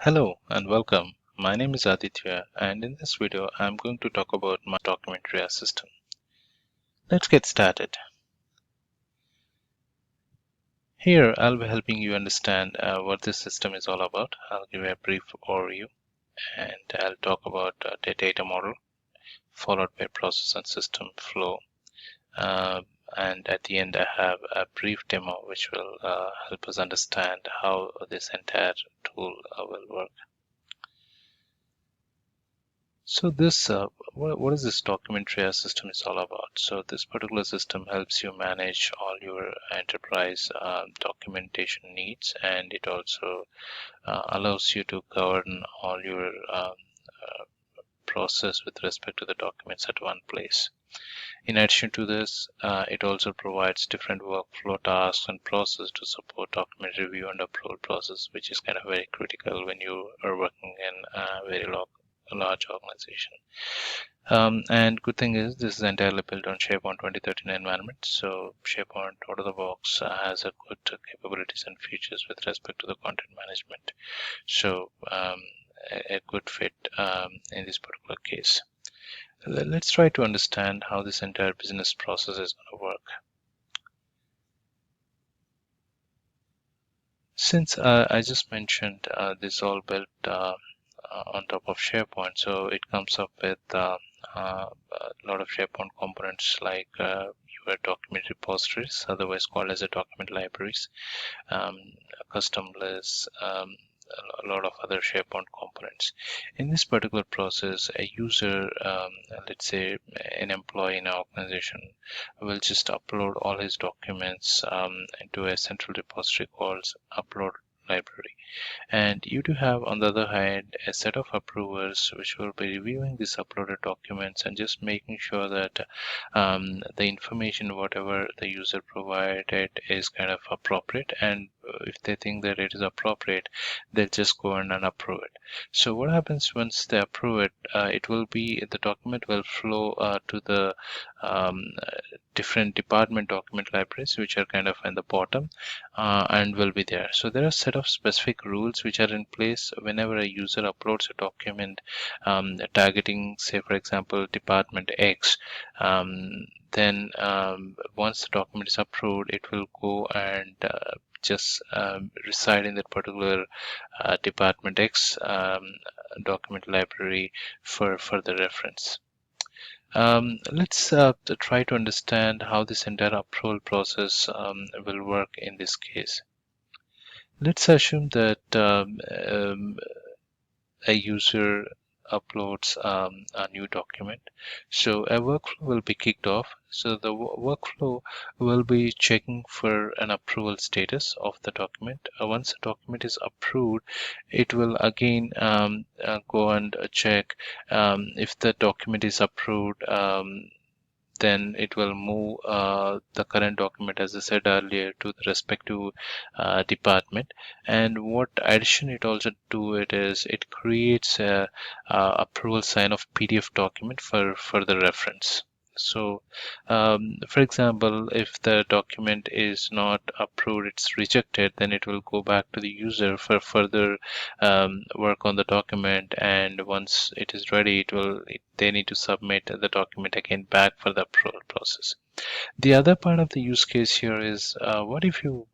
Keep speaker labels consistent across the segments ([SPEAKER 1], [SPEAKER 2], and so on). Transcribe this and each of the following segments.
[SPEAKER 1] Hello and welcome. My name is Aditya, and in this video I'm going to talk about my document Triage system. Let's get started. Here I'll be helping you understand what this system is all about. I'll give you a brief overview and I'll talk about the data model followed by process and system flow. And at the end I have a brief demo which will help us understand how this entire tool will work. So this, what is this document triage system is all about? So this particular system helps you manage all your enterprise documentation needs, and it also allows you to govern all your process with respect to the documents at one place. In addition to this, it also provides different workflow tasks and process to support document review and approval process, which is kind of very critical when you are working in a very large organization. And good thing is this is entirely built on SharePoint 2013 environment. So SharePoint out of the box has a good capabilities and features with respect to the content management. So a good fit in this particular case. Let's try to understand how this entire business process is going to work. Since I just mentioned this all built on top of SharePoint, so it comes up with a lot of SharePoint components like your document repositories, otherwise called as a document libraries, custom lists, a lot of other SharePoint components. In this particular process, a user, let's say an employee in an organization, will just upload all his documents into a central repository called upload library. And you do have, on the other hand, a set of approvers which will be reviewing these uploaded documents and just making sure that the information, whatever the user provided, is kind of appropriate. And if they think that it is appropriate, they'll just go and approve it. So what happens once they approve it, the document will flow to the different department document libraries, which are kind of in the bottom and will be there. So there are a set of specific rules which are in place whenever a user uploads a document targeting, say for example, department X. Then once the document is approved, it will go and just reside in that particular department X document library for further reference. Let's try to understand how this entire approval process will work in this case. Let's assume that a user uploads a new document. So a workflow will be kicked off. So the workflow will be checking for an approval status of the document. Once the document is approved, it will again go and check if the document is approved. Then it will move the current document, as I said earlier, to the respective department. And what addition it also do it is it creates a approval sign of PDF document for further reference. So for example, if the document is not approved, it's rejected, then it will go back to the user for further work on the document, and once it is ready, they need to submit the document again back for the approval process. The other part of the use case here is what if you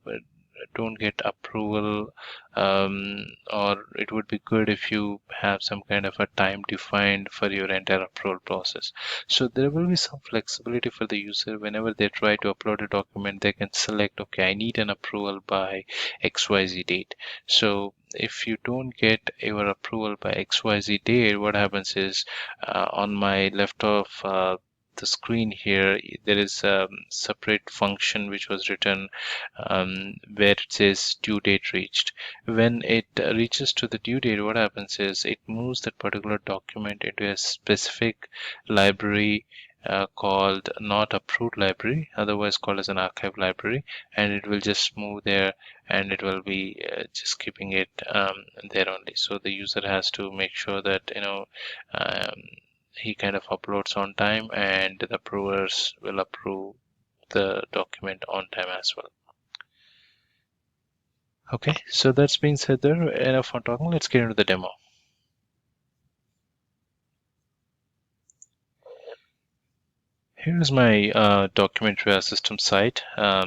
[SPEAKER 1] don't get approval, or it would be good if you have some kind of a time defined for your entire approval process. So there will be some flexibility for the user. Whenever they try to upload a document, they can select, okay, I need an approval by XYZ date. So if you don't get your approval by XYZ date, what happens is on my left of the screen here, there is a separate function which was written where it says due date reached. When it reaches to the due date, what happens is it moves that particular document into a specific library called not approved library, otherwise called as an archive library, and it will just move there, and it will be just keeping it there only. So the user has to make sure that he kind of uploads on time, and the approvers will approve the document on time as well. Okay, so that's being said there, enough for talking. Let's get into the demo. Here's my document Triage system site.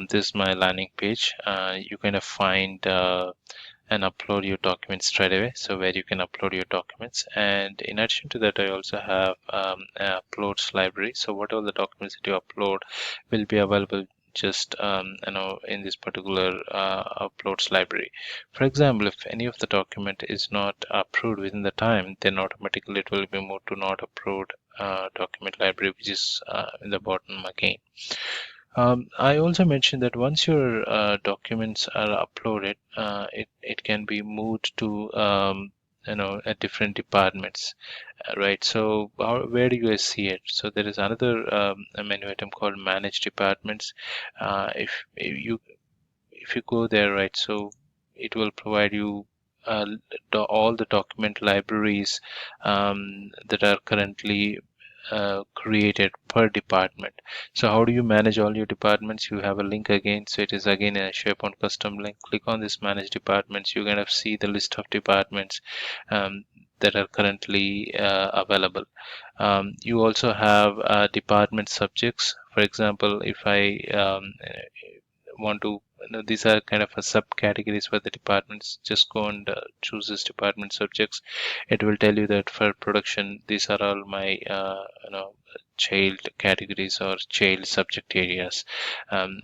[SPEAKER 1] This is my landing page. You kind of find and upload your documents straight away. So where you can upload your documents, and in addition to that, I also have an uploads library. So whatever the documents that you upload will be available just in this particular uploads library. For example, if any of the document is not approved within the time, then automatically it will be moved to not approved document library, which is in the bottom again. I also mentioned that once your documents are uploaded, it can be moved to at different departments, right? So where do you guys see it? So there is another a menu item called Manage Departments. If you go there, right? So it will provide you all the document libraries that are currently created per department. So how do you manage all your departments? You have a link again. So it is again a SharePoint custom link. Click on this manage departments. You're going to see the list of departments that are currently available. You also have department subjects. For example, if I want to these are kind of a subcategories for the departments. Just go and choose this department subjects. It will tell you that for production these are all my child categories or child subject areas.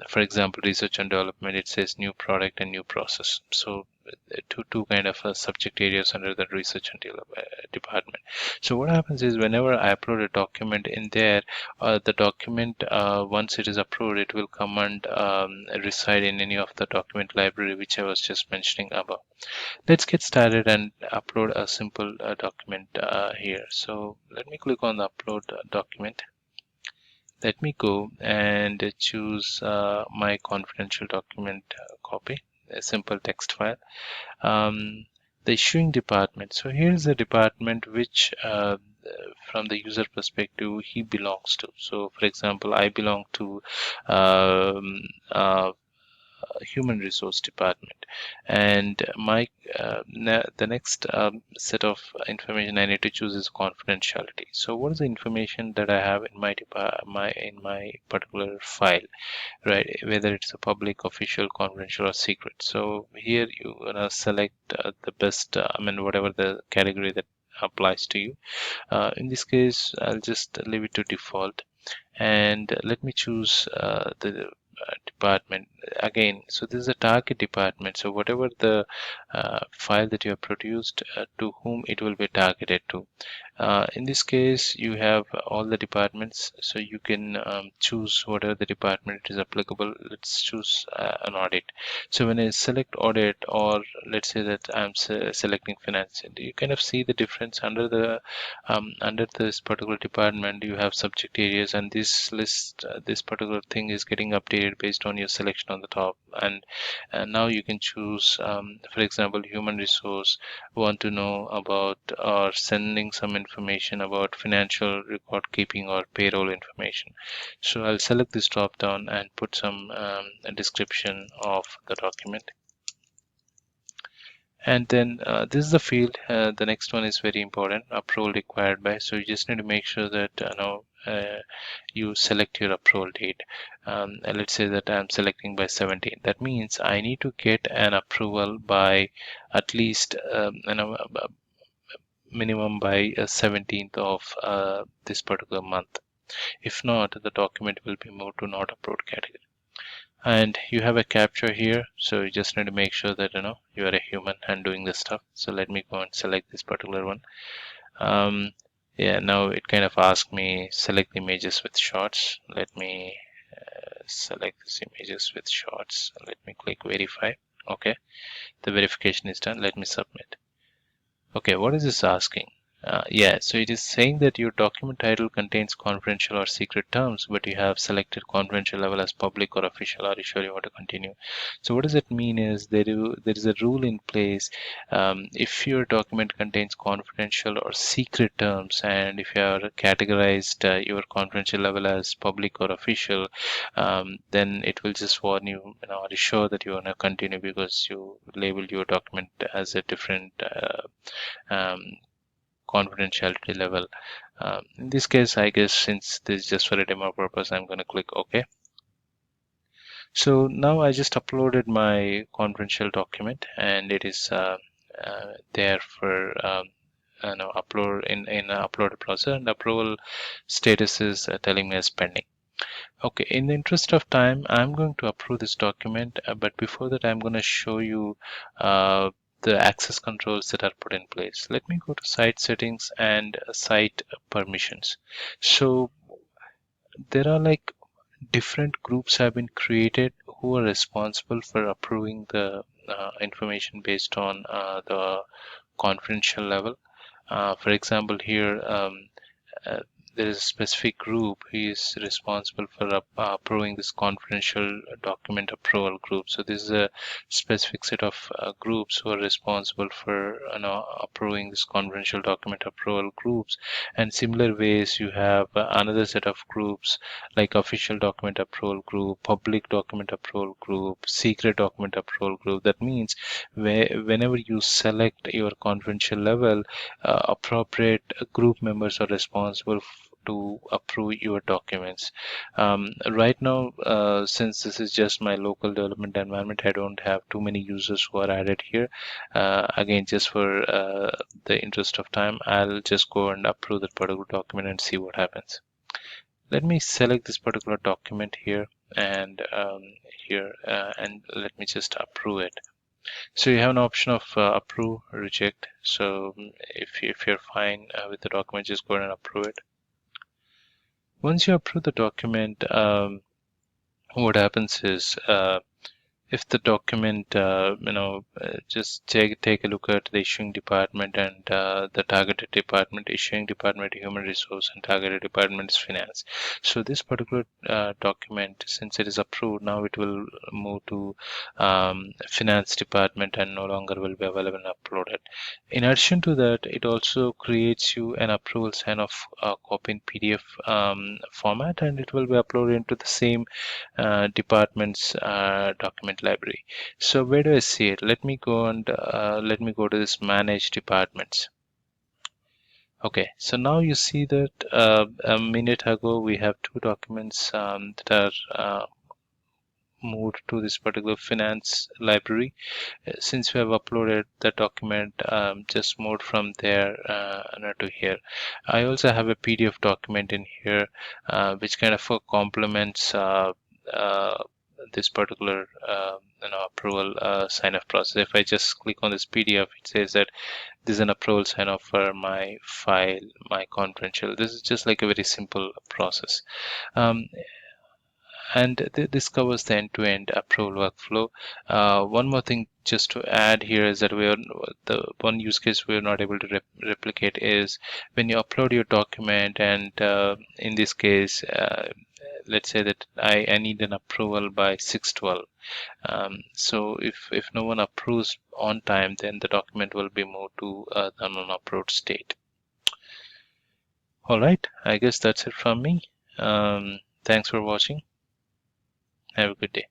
[SPEAKER 1] For example, research and development, it says new product and new process. So two kind of subject areas under the research and department. So what happens is whenever I upload a document in there, the document once it is approved, it will come and reside in any of the document library which I was just mentioning above. Let's get started and upload a simple document here. So let me click on the upload document. Let me go and choose my confidential document copy, a simple text file. The issuing department. So here's the department which from the user perspective he belongs to. So for example, I belong to um, uh, human resource department, and my the next set of information I need to choose is confidentiality. So what is the information that I have in my particular file, right? Whether it's a public, official, confidential, or secret. So here you gonna select the best whatever the category that applies to you. In this case, I'll just leave it to default, and let me choose the department again. So this is a target department. So whatever the file that you have produced, to whom it will be targeted to. In this case, you have all the departments, so you can choose whatever the department is applicable. Let's choose an audit. So when I select audit, or let's say that I'm selecting finance, you kind of see the difference under the under this particular department. You have subject areas, and this list, this particular thing is getting updated based on your selection on the top. And now you can choose, for example, human resource, want to know about or sending some information about financial record keeping or payroll information. So I'll select this drop down and put some description of the document. And then this is the field. The next one is very important, approval required by. So you just need to make sure that you select your approval date. Let's say that I'm selecting by 17. That means I need to get an approval by at least minimum by 17th of this particular month. If not, the document will be moved to not approved category. And you have a capture here, so you just need to make sure that you are a human and doing this stuff. So let me go and select this particular one. Yeah, now it kind of asks me select images with shots. Let me select these images with shots. Let me click verify. Okay, the verification is done. Let me submit. Okay, what is this asking? Yeah, so it is saying that your document title contains confidential or secret terms, but you have selected confidential level as public or official. Are you sure you want to continue? So what does it mean is there is a rule in place. If your document contains confidential or secret terms, and if you have categorized your confidential level as public or official, then it will just warn you, are you sure that you want to continue because you labeled your document as a different um, confidentiality level. In this case, I guess since this is just for a demo purpose, I'm going to click OK. So now I just uploaded my confidential document, and it is there for upload in upload process, and approval status is telling me as pending. Okay, in the interest of time, I'm going to approve this document, but before that, I'm going to show you the access controls that are put in place. Let me go to site settings and site permissions. So there are like different groups have been created who are responsible for approving the information based on the confidential level. For example, here uh, there is a specific group who is responsible for approving this confidential document approval group. So this is a specific set of groups who are responsible for approving this confidential document approval groups. And similar ways, you have another set of groups like official document approval group, public document approval group, secret document approval group. That means whenever you select your confidential level, appropriate group members are responsible to approve your documents. Right now, since this is just my local development environment, I don't have too many users who are added here. Again, just for the interest of time, I'll just go and approve that particular document and see what happens. Let me select this particular document here and and let me just approve it. So you have an option of approve, reject. So if you're fine with the document, just go ahead and approve it. Once you approve the document, what happens is if the document, just take a look at the issuing department and the targeted department. Issuing department, human resource, and targeted department is finance. So this particular document, since it is approved, now it will move to finance department and no longer will be available and uploaded. In addition to that, it also creates you an approval sign of copy in PDF format, and it will be uploaded into the same department's document library. So where do I see it? Let me go to this manage departments. Okay, so now you see that a minute ago we have two documents that are moved to this particular finance library. Since we have uploaded the document, just moved from there to here. I also have a PDF document in here which kind of complements this particular approval sign off process. If I just click on this PDF, it says that this is an approval sign off for my file, my confidential. This is just like a very simple process. And this covers the end-to-end approval workflow. One more thing just to add here is that the one use case we're not able to replicate is when you upload your document, and in this case, let's say that I need an approval by 6/12. So if no one approves on time, then the document will be moved to the non-approved state. All right, I guess that's it from me. Thanks for watching. Have a good day.